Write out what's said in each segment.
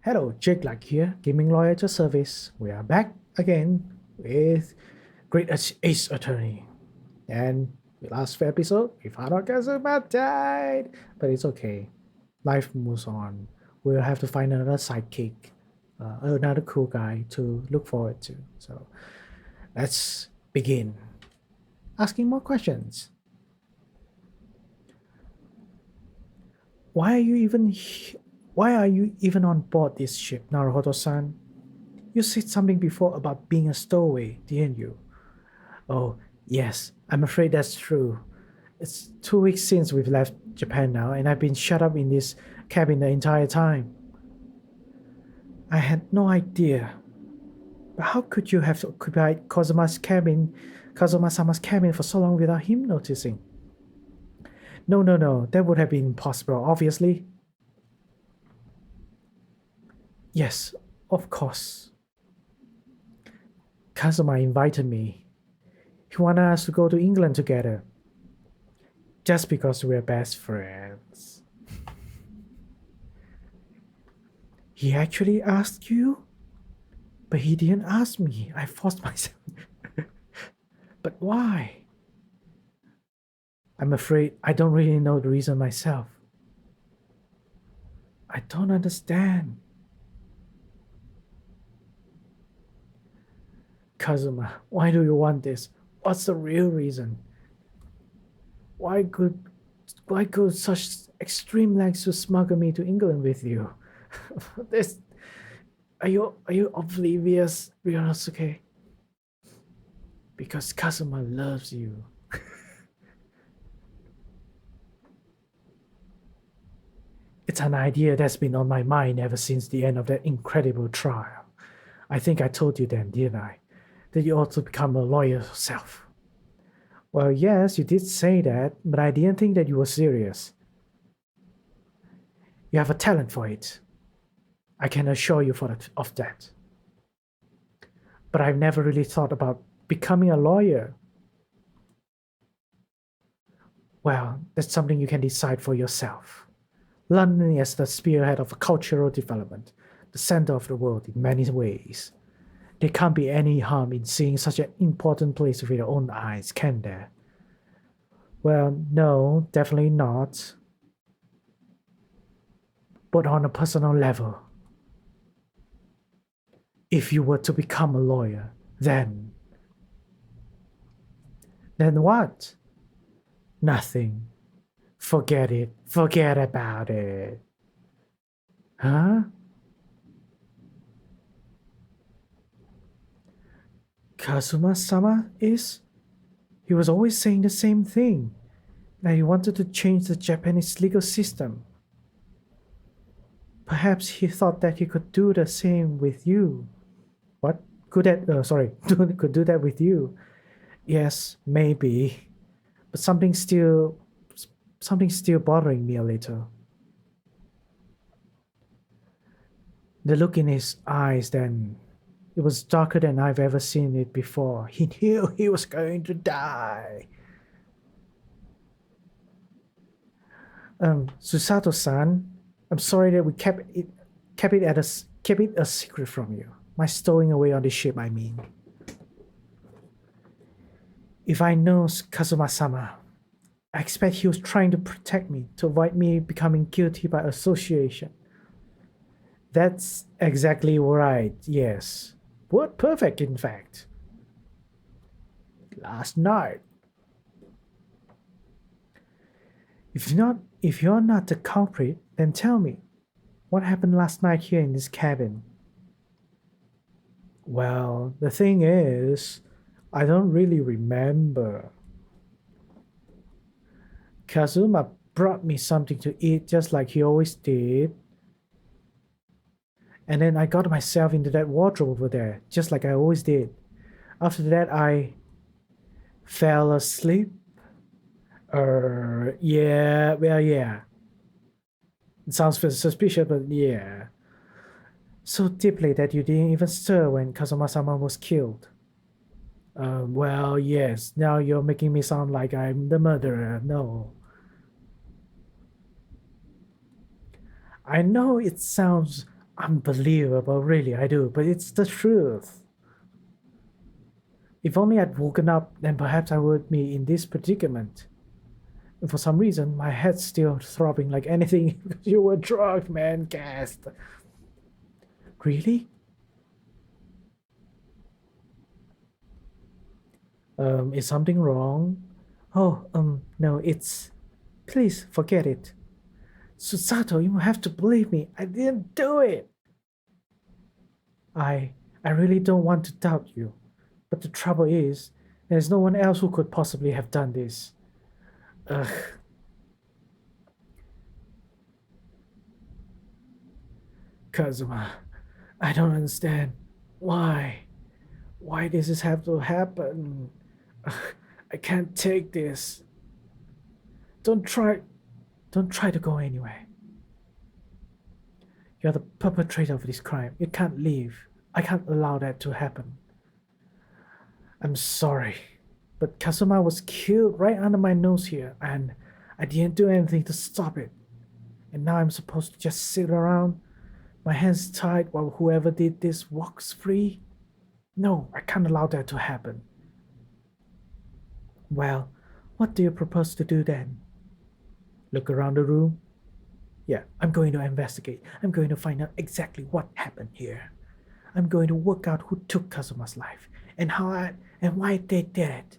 Hello, Jake Lack here, gaming lawyer at your service. We are back again with Great Ace Attorney. And the last episode, we found out Kazuma died. But it's okay. Life moves on. We'll have to find another sidekick, another cool guy to look forward to. So let's begin. Asking more questions. Why are you even why are you even on board this ship, Naruhodo-san? You said something before about being a stowaway, didn't you? Oh, yes, I'm afraid that's true. It's 2 weeks since we've left Japan now, and I've been shut up in this cabin the entire time. I had no idea. But how could you have occupied Kazuma-sama's cabin for so long without him noticing? No, no, no, that would have been impossible, obviously. Yes, of course. Kazuma invited me. He wanted us to go to England together. Just because we're best friends. He actually asked you? But he didn't ask me. I forced myself. But why? I'm afraid I don't really know the reason myself. I don't understand. Kazuma, why do you want this? What's the real reason? Why could such extreme lengths to smuggle me to England with you? this are you oblivious, Ryonosuke? Because Kazuma loves you. It's an idea that's been on my mind ever since the end of that incredible trial. I think I told you then, didn't I? That you ought to become a lawyer yourself. Well, yes, you did say that, but I didn't think that you were serious. You have a talent for it. I can assure you of that. But I've never really thought about becoming a lawyer. Well, that's something you can decide for yourself. London is the spearhead of cultural development, the center of the world in many ways. There can't be any harm in seeing such an important place with your own eyes, can there? Well, no, definitely not. But on a personal level, if you were to become a lawyer, then. Then what? Nothing. Forget it. Forget about it. Huh? Kazuma-sama is? He was always saying the same thing, that he wanted to change the Japanese legal system. Perhaps he thought that he could do the same with you. What? Could do that with you. Yes, maybe. But something's still bothering me a little. The look in his eyes then, it was darker than I've ever seen it before. He knew he was going to die. Susato-san, I'm sorry that we kept it a secret from you. My stowing away on the ship, I mean. If I know Kazuma-sama, I expect he was trying to protect me to avoid me becoming guilty by association. That's exactly right, yes. Word perfect, in fact. Last night. If you're not the culprit, then tell me, what happened last night here in this cabin? Well, the thing is, I don't really remember. Kazuma brought me something to eat just like he always did. And then I got myself into that wardrobe over there, just like I always did. After that, I fell asleep. Yeah, well, yeah. It sounds suspicious, but yeah. So deeply that you didn't even stir when Kazuma-sama was killed. Well, yes, now you're making me sound like I'm the murderer. No. I know it sounds Unbelievable, really, I do, but it's the truth. If only I'd woken up, then perhaps I would be in this predicament. And for some reason, my head's still throbbing like anything because you were drunk, man, gasped. Really? Is something wrong? Oh, no, it's. Please forget it. Susato, you have to believe me. I didn't do it. I. I really don't want to doubt you. But the trouble is, there's no one else who could possibly have done this. Ugh, Kazuma, I don't understand. Why? Why does this have to happen? Ugh, I can't take this. Don't try. Don't try to go anywhere. You're the perpetrator of this crime. You can't leave. I can't allow that to happen. I'm sorry, but Kazuma was killed right under my nose here, and I didn't do anything to stop it. And now I'm supposed to just sit around, my hands tied while whoever did this walks free? No, I can't allow that to happen. Well, what do you propose to do then? Look around the room. Yeah, I'm going to investigate. I'm going to find out exactly what happened here. I'm going to work out who took Kazuma's life and and why they did it.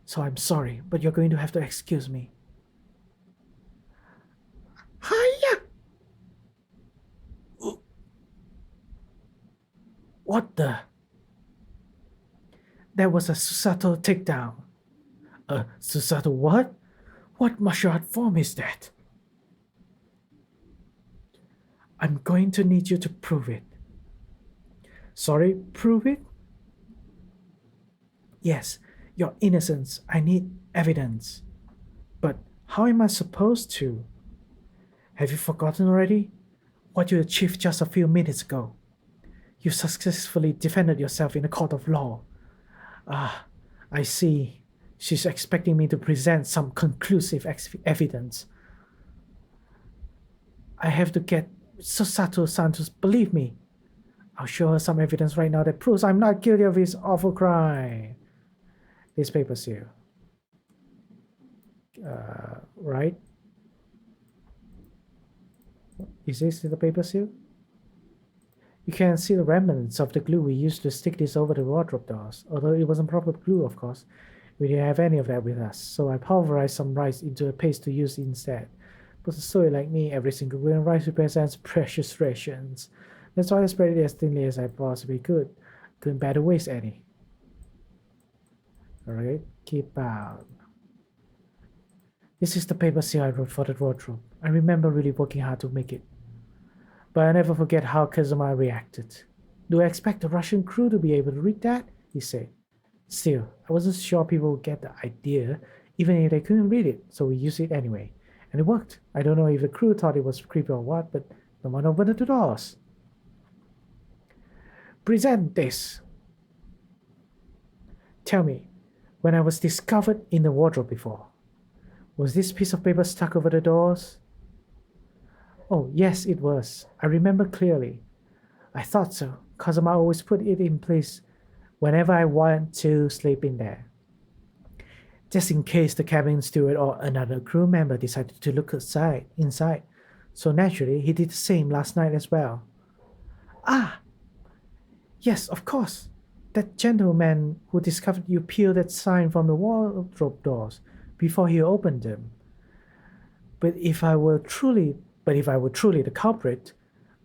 So I'm sorry, but you're going to have to excuse me. Hiya! What the? That was a Susato takedown. A Susato what? What martial art form is that? I'm going to need you to prove it. Sorry, prove it? Yes, your innocence. I need evidence. But how am I supposed to? Have you forgotten already? What you achieved just a few minutes ago. You successfully defended yourself in a court of law. Ah, I see. She's expecting me to present some conclusive evidence. I have to get Susato Santos believe me. I'll show her some evidence right now that proves I'm not guilty of his awful crime. This paper's here. Right? Is this the paper seal? You can see the remnants of the glue we used to stick this over the wardrobe doors, although it wasn't proper glue, of course. We didn't have any of that with us, so I pulverized some rice into a paste to use instead. But a story like me, every single grain of rice represents precious rations. That's why I spread it as thinly as I possibly could. Couldn't bear to waste any. Alright, keep out. This is the paper seal I wrote for the wardrobe. I remember really working hard to make it. But I never forget how Kazuma reacted. Do I expect the Russian crew to be able to read that? He said. Still, I wasn't sure people would get the idea, even if they couldn't read it, so we used it anyway. And it worked. I don't know if the crew thought it was creepy or what, but no one opened the doors. Present this. Tell me, when I was discovered in the wardrobe before, was this piece of paper stuck over the doors? Oh, yes, it was. I remember clearly. I thought so. Kazuma always put it in place whenever I want to sleep in there. Just in case the cabin steward or another crew member decided to look inside. So naturally, he did the same last night as well. Ah! Yes, of course. That gentleman who discovered you peeled that sign from the wardrobe doors before he opened them. But if I were truly the culprit,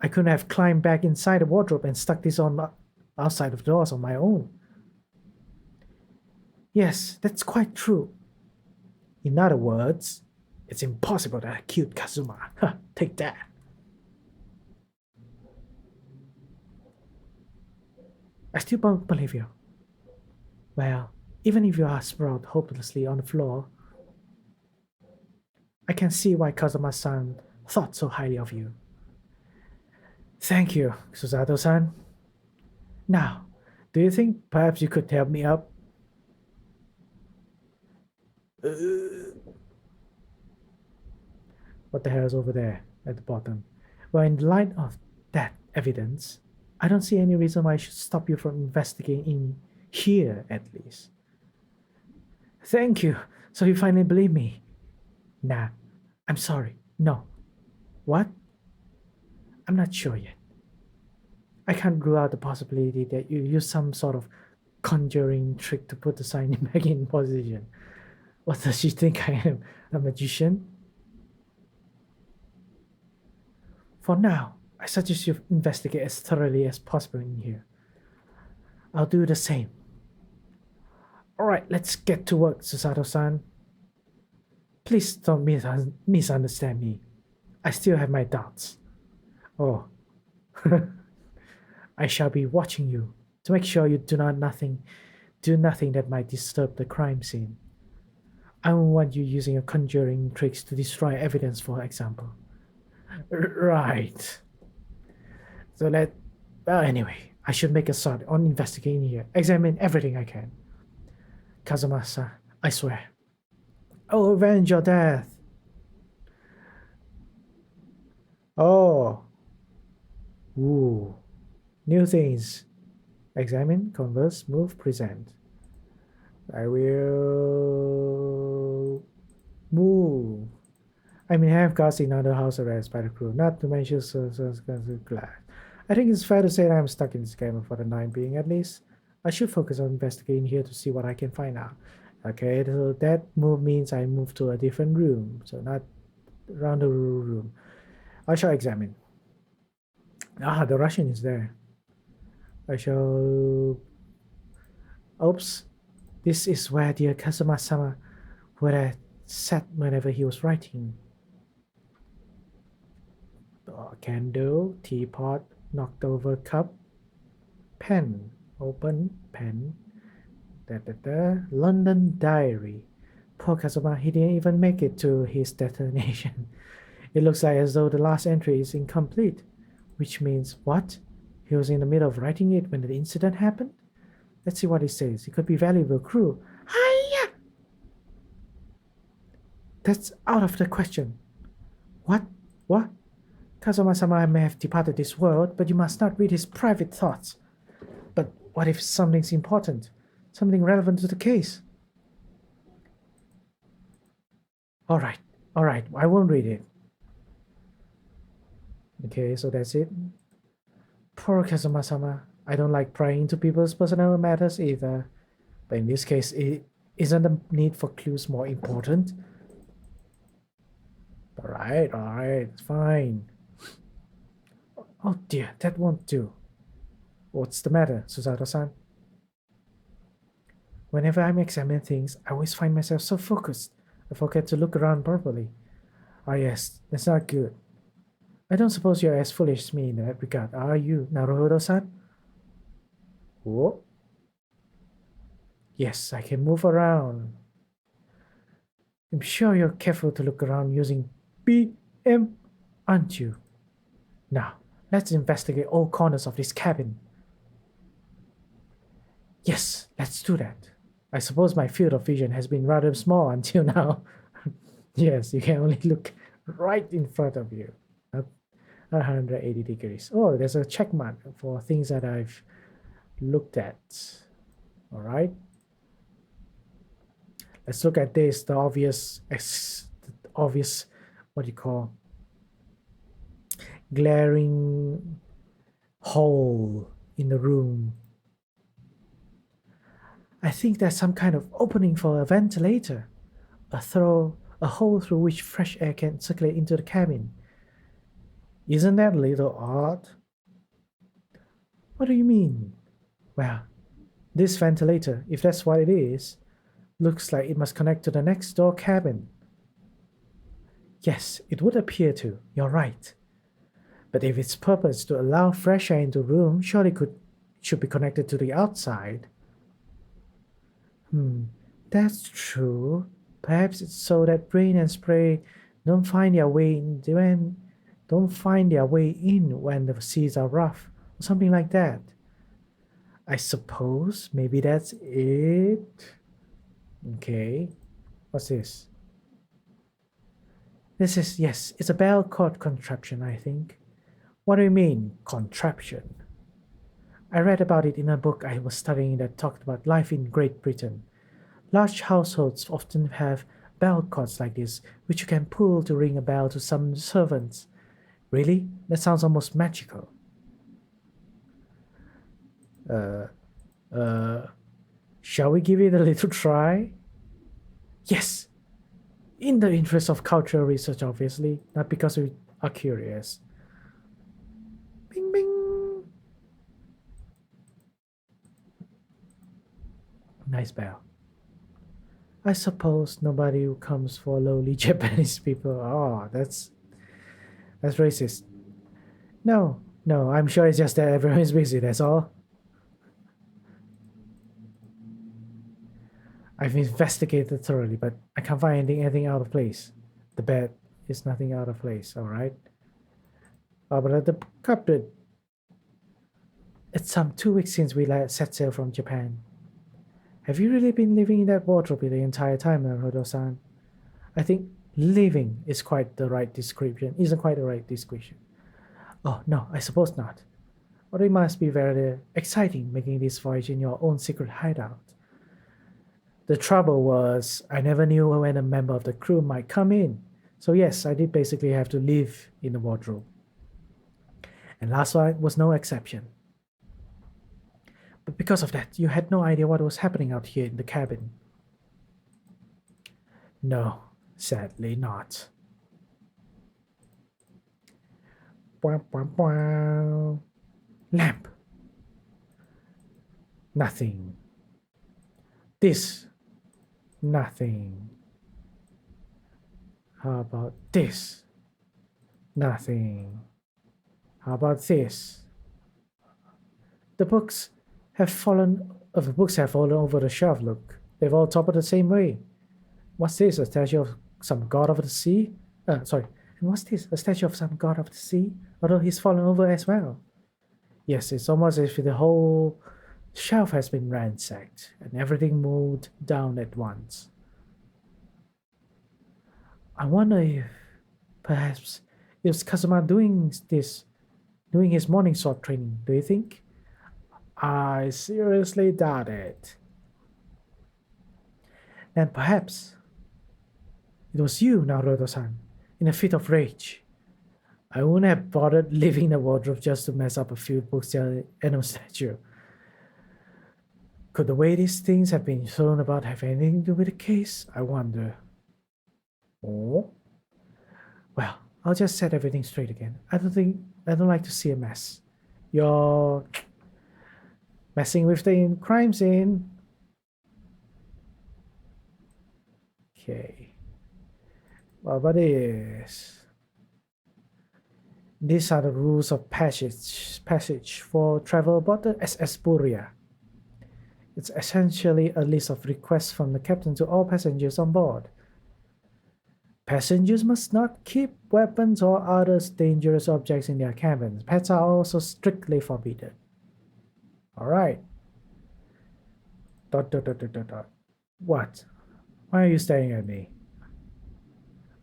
I couldn't have climbed back inside the wardrobe and stuck this on outside of the doors on my own. Yes, that's quite true. In other words, it's impossible that I killed Kazuma. Take that. I still don't believe you. Well, even if you are sprawled hopelessly on the floor, I can see why Kazuma-san thought so highly of you. Thank you, Susato-san. Now, do you think perhaps you could help me up? What the hell is over there at the bottom? Well, in the light of that evidence, I don't see any reason why I should stop you from investigating in here, at least. Thank you. So you finally believe me? Nah, I'm sorry. No. What? I'm not sure yet. I can't rule out the possibility that you use some sort of conjuring trick to put the sign back in position. What does she think I am? A magician? For now, I suggest you investigate as thoroughly as possible in here. I'll do the same. Alright, let's get to work, Susato-san. Please don't misunderstand me. I still have my doubts. Oh. I shall be watching you to make sure you do nothing that might disturb the crime scene. I don't want you using your conjuring tricks to destroy evidence, for example. Right. So anyway, I should make a start on investigating here. Examine everything I can. Kazumasa, I swear. I'll avenge your death. Oh. Ooh. New things. Examine, converse, move, present. I will move. I mean, have caused another house arrest by the crew, not to mention glass. I think it's fair to say that I'm stuck in this game for the time being, at least. I should focus on investigating here to see what I can find out. Okay, so that move means I move to a different room, so not around the room. I shall examine. Ah, the Russian is there. I shall. Oops. This is where dear Kazuma-sama would have sat whenever he was writing. Candle, teapot, knocked over cup, pen, open, pen, London diary. Poor Kazuma, he didn't even make it to his destination. It looks like as though the last entry is incomplete, which means what? He was in the middle of writing it when the incident happened? Let's see what he says. It could be valuable crew. Hiya! That's out of the question. What? What? Kazuma-sama may have departed this world, but you must not read his private thoughts. But what if something's important? Something relevant to the case? Alright, I won't read it. Okay, so that's it. Poor Kazuma-sama. I don't like prying into people's personal matters either. But in this case, isn't the need for clues more important? Alright, it's fine. Oh dear, that won't do. What's the matter, Susato-san? Whenever I'm examining things, I always find myself so focused, I forget to look around properly. Ah yes, that's not good. I don't suppose you're as foolish as me in that regard, are you, Naruhodo-san? Oh? Yes, I can move around. I'm sure you're careful to look around using PM, aren't you? Now, let's investigate all corners of this cabin. Yes, let's do that. I suppose my field of vision has been rather small until now. Yes, you can only look right in front of you. Not 180 degrees. Oh, there's a check mark for things that I've looked at. All right. Let's look at this, the obvious, what do you call, glaring hole in the room. I think there's some kind of opening for a ventilator, a hole through which fresh air can circulate into the cabin. Isn't that a little odd? What do you mean? Well, this ventilator, if that's what it is, looks like it must connect to the next door cabin. Yes, it would appear to. You're right. But if its purpose to allow fresh air into the room, surely should be connected to the outside. That's true. Perhaps it's so that rain and spray don't find their way in when the seas are rough, or something like that. I suppose maybe that's it. Okay, what's this? Yes, it's a bell cord contraption, I think. What do you mean, contraption? I read about it in a book I was studying that talked about life in Great Britain. Large households often have bell cords like this, which you can pull to ring a bell to summon servants. Really? That sounds almost magical. Uh, uh, shall we give it a little try? Yes, in the interest of cultural research, obviously, not because we are curious. Bing bing. Nice bell. I suppose nobody who comes for lowly Japanese people. Oh, that's racist. No, no, I'm sure it's just that everyone is busy, that's all. I've investigated thoroughly, but I can't find anything out of place. The bed is nothing out of place, alright? But at the cupboard, it's some 2 weeks since we set sail from Japan. Have you really been living in that wardrobe the entire time, Naruto-san? I think living is quite the right description, isn't quite the right description. Oh, no, I suppose not. But it must be very exciting making this voyage in your own secret hideout. The trouble was, I never knew when a member of the crew might come in. So, yes, I did basically have to live in the wardrobe. And last night was no exception. But because of that, you had no idea what was happening out here in the cabin. No, sadly not. Lamp. Nothing. This. Nothing. How about this? Nothing. How about this? The books the books have fallen over the shelf. Look, they've all toppled the same way. What's this? A statue of some god of the sea? Sorry. And what's this? A statue of some god of the sea? Although he's fallen over as well. Yes, it's almost as if the whole shelf has been ransacked and everything moved down at once. I wonder if perhaps it's Kazuma doing his morning sword training, do you think? I seriously doubt it. Then perhaps it was you, Naruto-san, in a fit of rage. I wouldn't have bothered leaving the wardrobe just to mess up a few books and a statue. Could the way these things have been thrown about have anything to do with the case? I wonder. Oh? Well, I'll just set everything straight again. I don't like to see a mess. You're messing with the crime scene. Okay. What about this? These are the rules of passage for travel aboard the SS Buria. It's essentially a list of requests from the captain to all passengers on board. Passengers must not keep weapons or other dangerous objects in their cabins. Pets are also strictly forbidden. Alright. What? Why are you staring at me?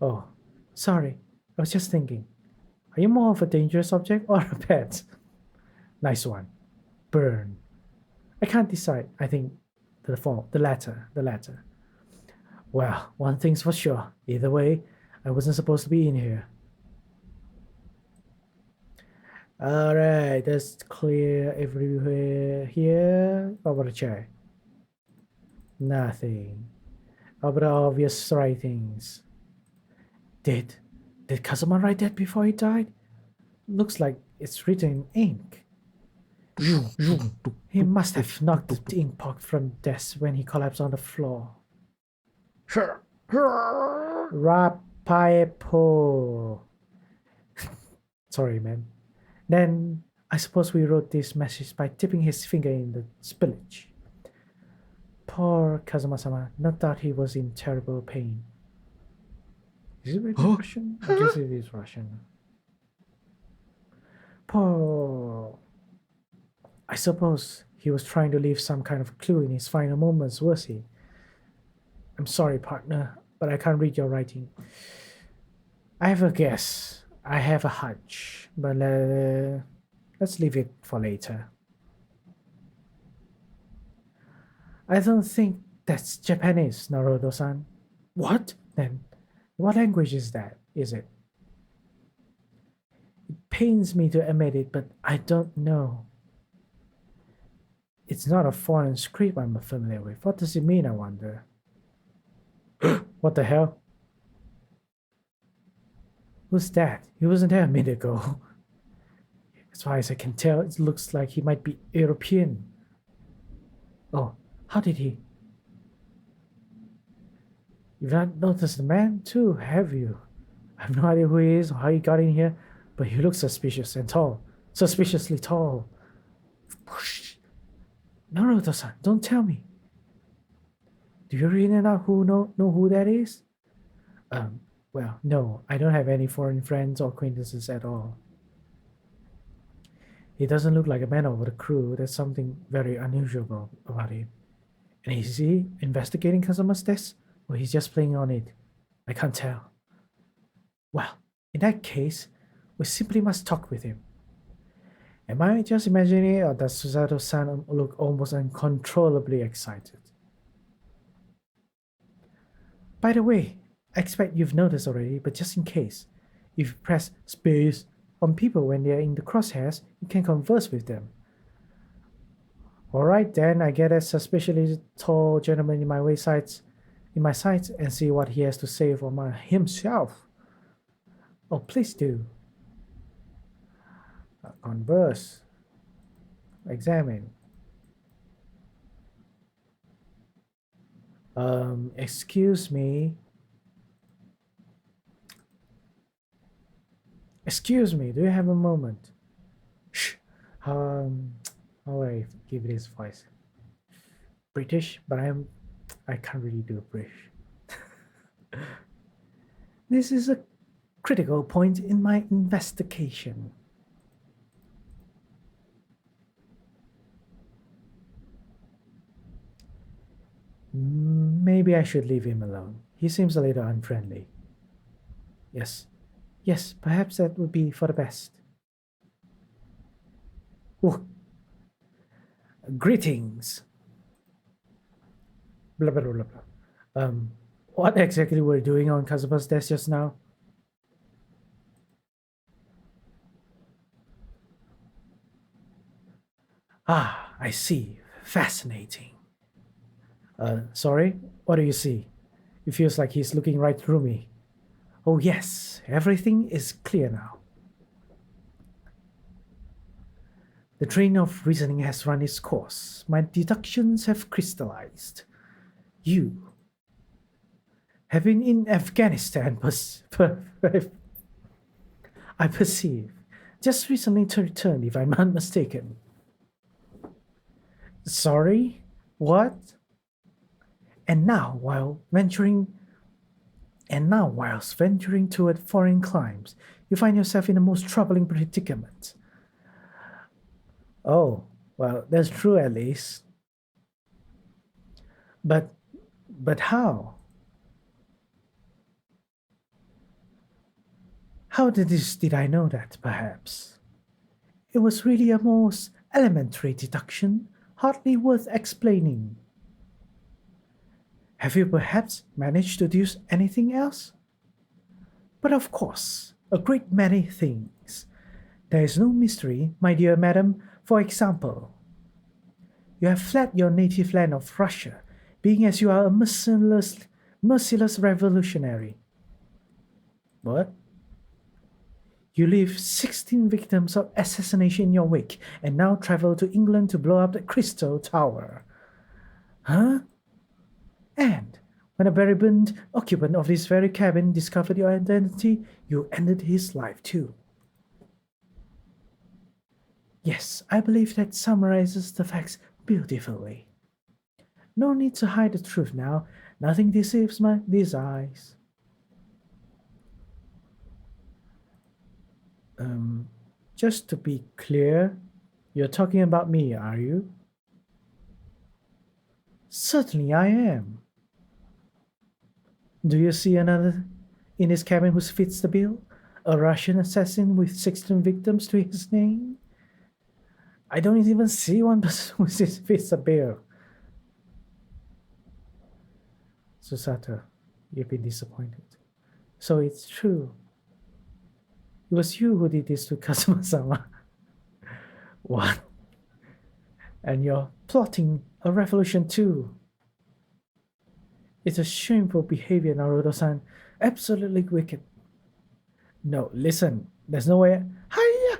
Oh, sorry. I was just thinking. Are you more of a dangerous object or a pet? Nice one. Burn. I can't decide. I think the latter. Well, one thing's for sure. Either way, I wasn't supposed to be in here. Alright, that's clear everywhere here. How about a chair? Nothing. How about the obvious writings? Did Kazuma write that before he died? Looks like it's written in ink. He must have knocked the ink pot from the desk when he collapsed on the floor. Rapaepo. Sorry, man. Then I suppose we wrote this message by dipping his finger in the spillage. Poor Kazuma-sama. Not that he was in terrible pain. Is it really Russian? I guess it is Russian. Poor. I suppose he was trying to leave some kind of clue in his final moments, was he? I'm sorry, partner, but I can't read your writing. I have a guess. I have a hunch, but let's leave it for later. I don't think that's Japanese, Naruto-san. What? Then, what language is that? Is it? Pains me to admit it, but I don't know. It's not a foreign script I'm familiar with. What does it mean, I wonder? What the hell? Who's that? He wasn't there a minute ago. As far as I can tell, it looks like he might be European. Oh, how did he? You've not noticed the man too, have you? I have no idea who he is or how he got in here, but he looks suspicious and tall. Suspiciously tall. Whoosh. Naruto-san, don't tell me. Do you really not know who that is? Um, well, no, I don't have any foreign friends or acquaintances at all. He doesn't look like a man of the crew. There's something very unusual about him. And is he investigating Kazuma's death? Or he's just playing on it? I can't tell. Well, in that case, we simply must talk with him. Am I just imagining it, or does Susato-san look almost uncontrollably excited? By the way, I expect you've noticed already, but just in case, if you press space on people when they're in the crosshairs, you can converse with them. Alright then, I get a suspiciously tall gentleman in my sights and see what he has to say for himself. Oh, please do. Converse. Examine. Excuse me. Excuse me, do you have a moment? Shh. How do I give this voice? British, but I can't really do British. This is a critical point in my investigation. Maybe I should leave him alone. He seems a little unfriendly. Yes, yes, perhaps that would be for the best. Oh, greetings. Blah blah blah blah. What exactly were you doing on Kazuma's desk just now? Ah, I see. Fascinating. Sorry, what do you see? It feels like he's looking right through me. Oh, yes, everything is clear now. The train of reasoning has run its course. My deductions have crystallized. You have been in Afghanistan, I perceive. Just recently to return, if I'm not mistaken. Sorry? What? And now, whilst venturing toward foreign climes, you find yourself in the most troubling predicament. Oh, well, that's true at least. But, but how? Did I know that, perhaps? It was really a most elementary deduction, hardly worth explaining. Have you perhaps managed to deduce anything else? But of course, a great many things. There is no mystery, my dear madam. For example, you have fled your native land of Russia, being as you are a merciless revolutionary. What? You leave 16 victims of assassination in your wake and now travel to England to blow up the Crystal Tower. Huh? And when a moribund occupant of this very cabin discovered your identity, you ended his life too. Yes, I believe that summarizes the facts beautifully. No need to hide the truth now. Nothing deceives these eyes. Just to be clear, you're talking about me, are you? Certainly I am. Do you see another in this cabin who fits the bill? A Russian assassin with 16 victims to his name? I don't even see one person who fits a bill. Susato, you've been disappointed. So it's true. It was you who did this to Kazuma-sama. What? And you're plotting a revolution too. It's a shameful behavior, Naruto-san. Absolutely wicked. No, listen. There's no way. Hiya!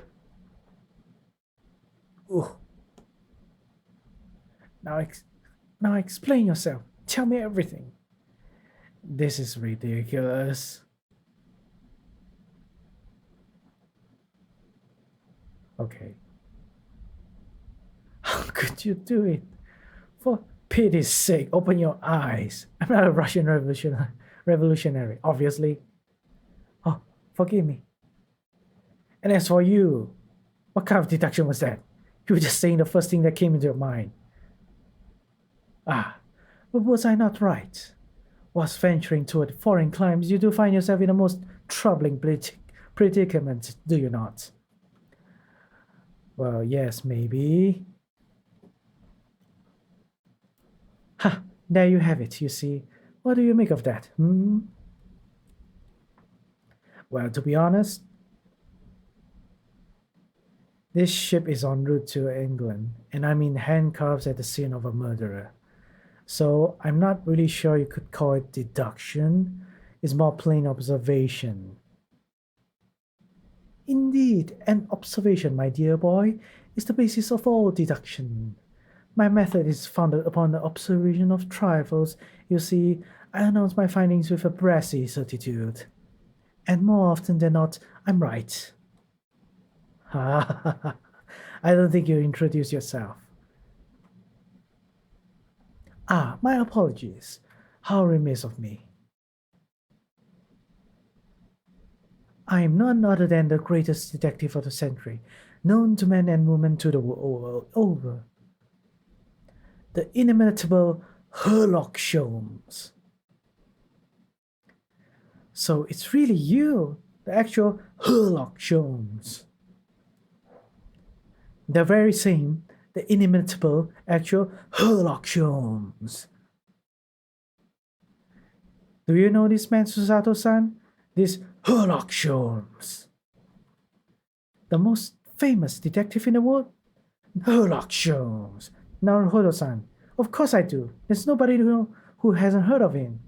Ooh. Now explain yourself. Tell me everything. This is ridiculous. Okay. How could you do it? For pity's sake, open your eyes. I'm not a Russian revolutionary, obviously. Oh, forgive me. And as for you, what kind of deduction was that? You were just saying the first thing that came into your mind. Ah, but was I not right? Whilst venturing toward foreign climes, you do find yourself in a most troubling predicament, do you not? Well, yes, maybe. Ha! There you have it, you see. What do you make of that, hmm? Well, to be honest, this ship is en route to England, and I'm in handcuffs at the scene of a murderer. So I'm not really sure you could call it deduction. It's more plain observation. Indeed, an observation, my dear boy, is the basis of all deduction. My method is founded upon the observation of trifles. You see, I announce my findings with a brassy certitude. And more often than not, I'm right. I don't think you introduced yourself. Ah, my apologies. How remiss of me. I am none other than the greatest detective of the century, known to men and women to the world over. The inimitable Sherlock Holmes. So it's really you, the actual Sherlock Holmes. The very same, the inimitable, actual Sherlock Holmes. Do you know this man, Susato-san? This Sherlock Holmes. The most famous detective in the world? Sherlock Holmes. Naruhodo-san. Of course I do. There's nobody who hasn't heard of him.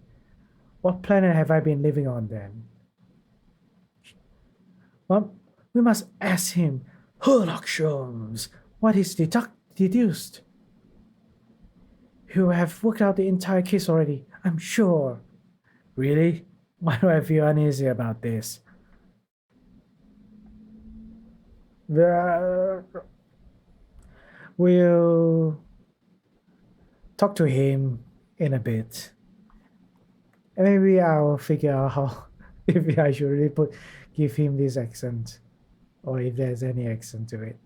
What planet have I been living on then? Well, we must ask him, Sherlock Holmes, what he's deduced. You have worked out the entire case already, I'm sure. Really? Why do I feel uneasy about this? We'll talk to him in a bit. And maybe I'll figure out how if I should really give him this accent or if there's any accent to it.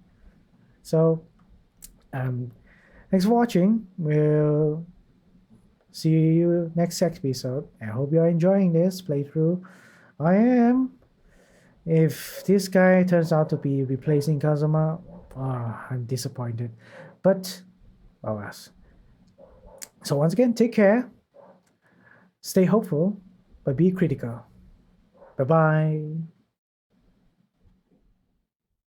So thanks for watching. We'll see you next episode. I hope you're enjoying this playthrough. I am. If this guy turns out to be replacing Kazuma, I'm disappointed. But, oh well. So once again, take care. Stay hopeful, but be critical. Bye-bye.